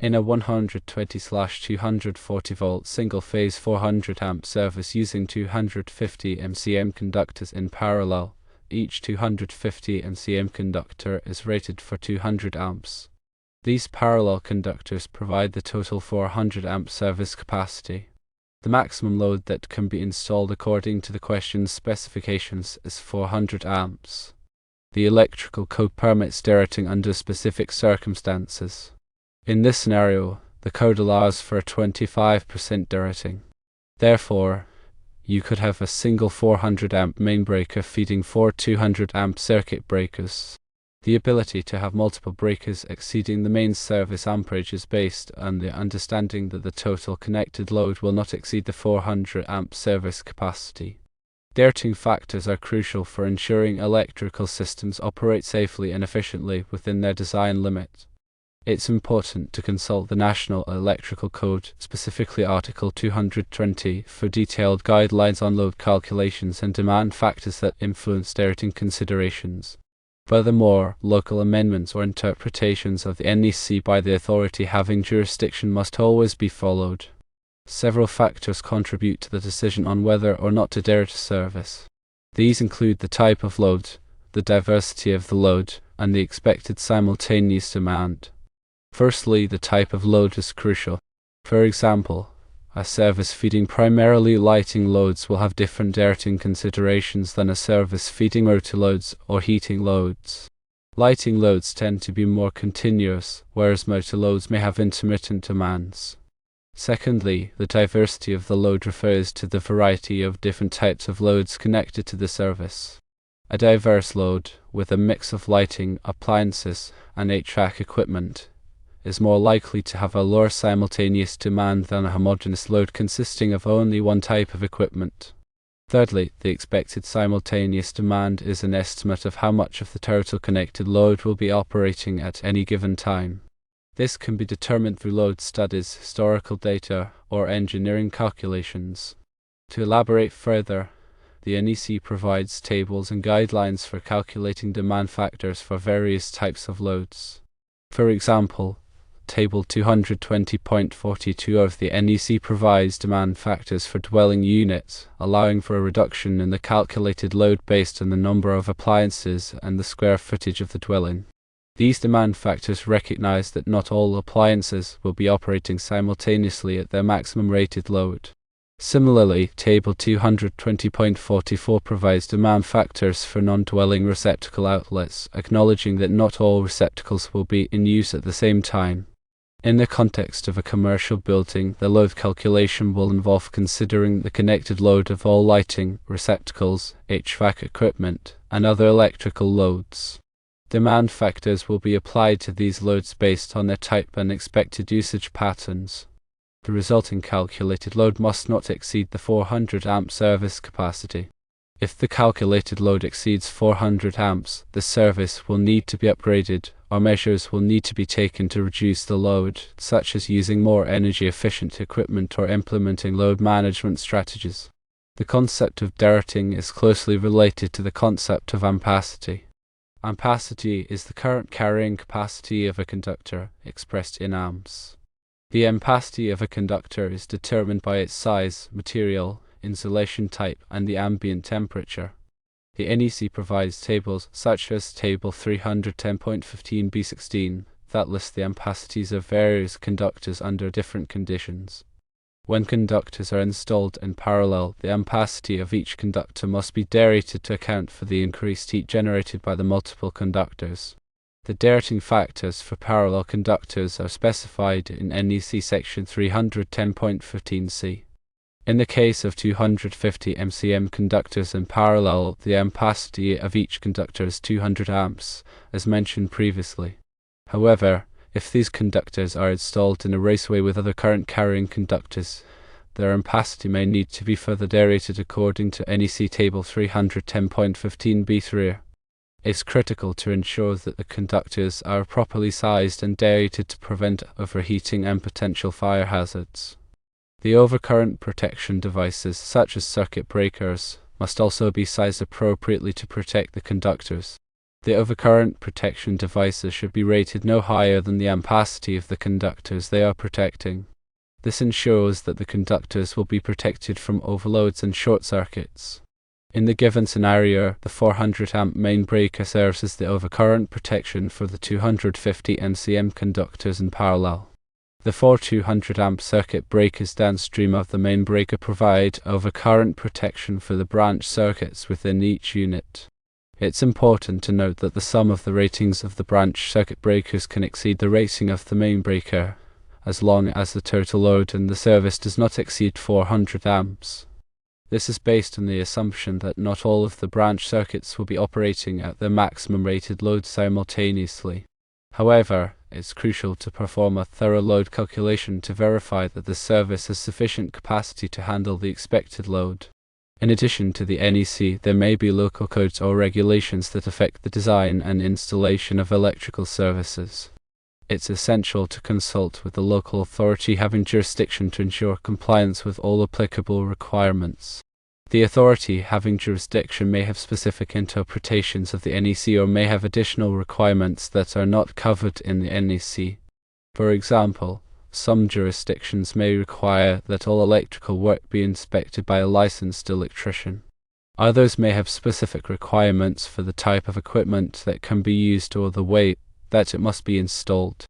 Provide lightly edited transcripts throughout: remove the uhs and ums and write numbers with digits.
In a 120/240 volt single-phase 400 amp service using 250 mcm conductors in parallel, each 250 mcm conductor is rated for 200 amps. These parallel conductors provide the total 400 amp service capacity. The maximum load that can be installed according to the question's specifications is 400 amps. The electrical code permits derating under specific circumstances. In this scenario, the code allows for a 25% derating. Therefore, you could have a single 400 amp main breaker feeding four 200 amp circuit breakers. The ability to have multiple breakers exceeding the main service amperage is based on the understanding that the total connected load will not exceed the 400 amp service capacity. Derating factors are crucial for ensuring electrical systems operate safely and efficiently within their design limit. It's important to consult the National Electrical Code, specifically Article 220, for detailed guidelines on load calculations and demand factors that influence derating considerations. Furthermore, local amendments or interpretations of the NEC by the authority having jurisdiction must always be followed. Several factors contribute to the decision on whether or not to derate a service. These include the type of load, the diversity of the load, and the expected simultaneous demand. Firstly, the type of load is crucial. For example, a service feeding primarily lighting loads will have different derating considerations than a service feeding motor loads or heating loads. Lighting loads tend to be more continuous, whereas motor loads may have intermittent demands. Secondly, the diversity of the load refers to the variety of different types of loads connected to the service. A diverse load, with a mix of lighting, appliances, and HVAC equipment, is more likely to have a lower simultaneous demand than a homogeneous load consisting of only one type of equipment. Thirdly, the expected simultaneous demand is an estimate of how much of the total connected load will be operating at any given time. This can be determined through load studies, historical data, or engineering calculations. To elaborate further, the NEC provides tables and guidelines for calculating demand factors for various types of loads. For example, Table 220.42 of the NEC provides demand factors for dwelling units, allowing for a reduction in the calculated load based on the number of appliances and the square footage of the dwelling. These demand factors recognize that not all appliances will be operating simultaneously at their maximum rated load. Similarly, Table 220.44 provides demand factors for non-dwelling receptacle outlets, acknowledging that not all receptacles will be in use at the same time. In the context of a commercial building, the load calculation will involve considering the connected load of all lighting, receptacles, HVAC equipment, and other electrical loads. Demand factors will be applied to these loads based on their type and expected usage patterns. The resulting calculated load must not exceed the 400 amp service capacity. If the calculated load exceeds 400 amps, the service will need to be upgraded, or measures will need to be taken to reduce the load, such as using more energy-efficient equipment or implementing load management strategies. The concept of derating is closely related to the concept of ampacity. Ampacity is the current carrying capacity of a conductor, expressed in amps. The ampacity of a conductor is determined by its size, material, insulation type, and the ambient temperature. The NEC provides tables such as Table 310.15b16 that list the ampacities of various conductors under different conditions. When conductors are installed in parallel, the ampacity of each conductor must be derated to account for the increased heat generated by the multiple conductors. The derating factors for parallel conductors are specified in NEC section 310.15c. In the case of 250 mcm conductors in parallel, the ampacity of each conductor is 200 amps, as mentioned previously. However, if these conductors are installed in a raceway with other current carrying conductors, their ampacity may need to be further derated according to NEC Table 310.15b3. It's critical to ensure that the conductors are properly sized and derated to prevent overheating and potential fire hazards. The overcurrent protection devices, such as circuit breakers, must also be sized appropriately to protect the conductors. The overcurrent protection devices should be rated no higher than the ampacity of the conductors they are protecting. This ensures that the conductors will be protected from overloads and short circuits. In the given scenario, the 400 amp main breaker serves as the overcurrent protection for the 250 MCM conductors in parallel. The 4 200 amp circuit breakers downstream of the main breaker provide overcurrent protection for the branch circuits within each unit. It's important to note that the sum of the ratings of the branch circuit breakers can exceed the rating of the main breaker, as long as the total load in the service does not exceed 400 amps. This is based on the assumption that not all of the branch circuits will be operating at their maximum rated load simultaneously. However, it's crucial to perform a thorough load calculation to verify that the service has sufficient capacity to handle the expected load. In addition to the NEC, there may be local codes or regulations that affect the design and installation of electrical services. It's essential to consult with the local authority having jurisdiction to ensure compliance with all applicable requirements. The authority having jurisdiction may have specific interpretations of the NEC or may have additional requirements that are not covered in the NEC. For example, some jurisdictions may require that all electrical work be inspected by a licensed electrician. Others may have specific requirements for the type of equipment that can be used or the way that it must be installed.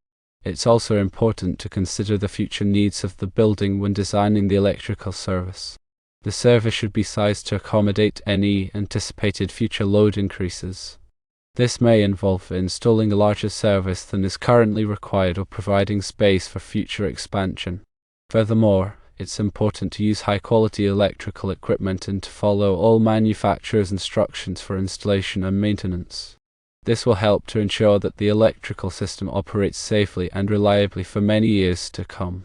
It's also important to consider the future needs of the building when designing the electrical service. The service should be sized to accommodate any anticipated future load increases. This may involve installing a larger service than is currently required or providing space for future expansion. Furthermore, it's important to use high-quality electrical equipment and to follow all manufacturers' instructions for installation and maintenance. This will help to ensure that the electrical system operates safely and reliably for many years to come.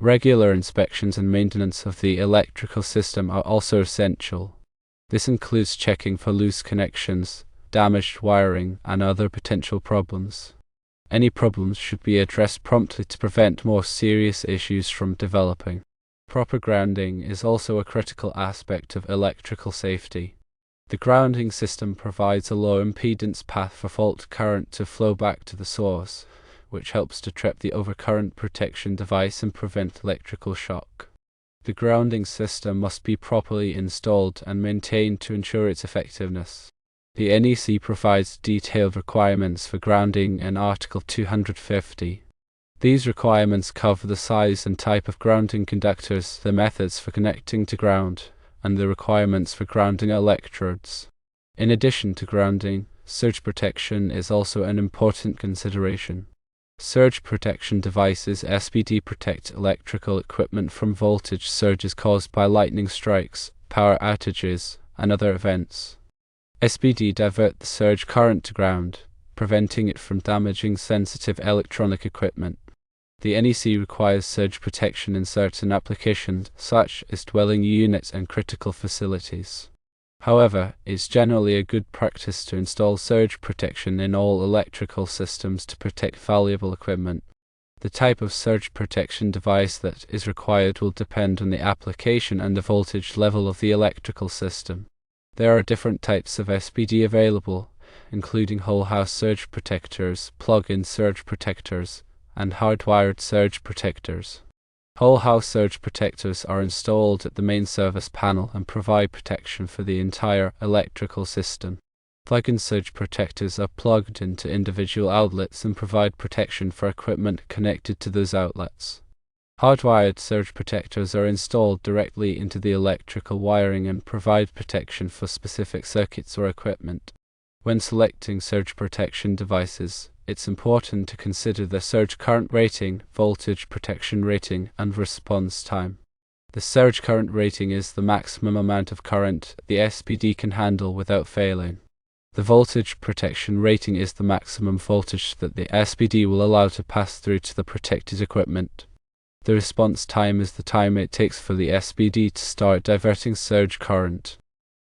Regular inspections and maintenance of the electrical system are also essential. This includes checking for loose connections, damaged wiring, and other potential problems. Any problems should be addressed promptly to prevent more serious issues from developing. Proper grounding is also a critical aspect of electrical safety. The grounding system provides a low impedance path for fault current to flow back to the source, which helps to trap the overcurrent protection device and prevent electrical shock. The grounding system must be properly installed and maintained to ensure its effectiveness. The NEC provides detailed requirements for grounding in Article 250. These requirements cover the size and type of grounding conductors, the methods for connecting to ground, and the requirements for grounding electrodes. In addition to grounding, surge protection is also an important consideration. Surge protection devices (SPD) protect electrical equipment from voltage surges caused by lightning strikes, power outages, and other events. SPD divert the surge current to ground, preventing it from damaging sensitive electronic equipment. The NEC requires surge protection in certain applications, such as dwelling units and critical facilities. However, it's generally a good practice to install surge protection in all electrical systems to protect valuable equipment. The type of surge protection device that is required will depend on the application and the voltage level of the electrical system. There are different types of SPD available, including whole-house surge protectors, plug-in surge protectors, and hardwired surge protectors. Whole-house surge protectors are installed at the main service panel and provide protection for the entire electrical system. Plug-in surge protectors are plugged into individual outlets and provide protection for equipment connected to those outlets. Hardwired surge protectors are installed directly into the electrical wiring and provide protection for specific circuits or equipment. When selecting surge protection devices, it's important to consider the surge current rating, voltage protection rating, and response time. The surge current rating is the maximum amount of current the SPD can handle without failing. The voltage protection rating is the maximum voltage that the SPD will allow to pass through to the protected equipment. The response time is the time it takes for the SPD to start diverting surge current.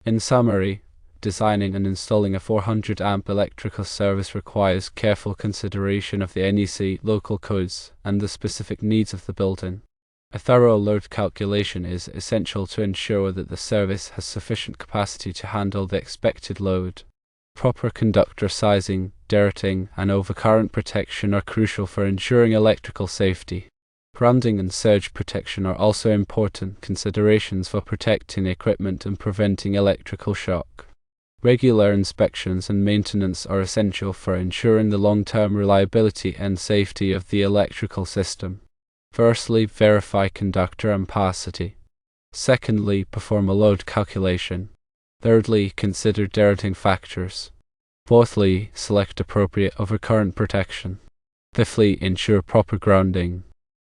In summary, designing and installing a 400 amp electrical service requires careful consideration of the NEC, local codes, and the specific needs of the building. A thorough load calculation is essential to ensure that the service has sufficient capacity to handle the expected load. Proper conductor sizing, derating, and overcurrent protection are crucial for ensuring electrical safety. Grounding and surge protection are also important considerations for protecting equipment and preventing electrical shock. Regular inspections and maintenance are essential for ensuring the long-term reliability and safety of the electrical system. Firstly, verify conductor ampacity. Secondly, perform a load calculation. Thirdly, consider derating factors. Fourthly, select appropriate overcurrent protection. Fifthly, ensure proper grounding.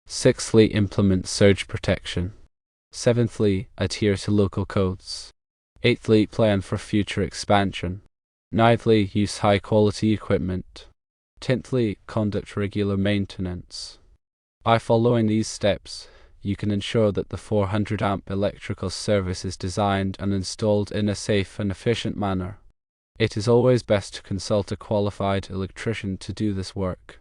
Sixthly, implement surge protection. Seventhly, adhere to local codes. Eighthly, plan for future expansion. Ninthly, use high-quality equipment. Tenthly, conduct regular maintenance. By following these steps, you can ensure that the 400 amp electrical service is designed and installed in a safe and efficient manner. It is always best to consult a qualified electrician to do this work.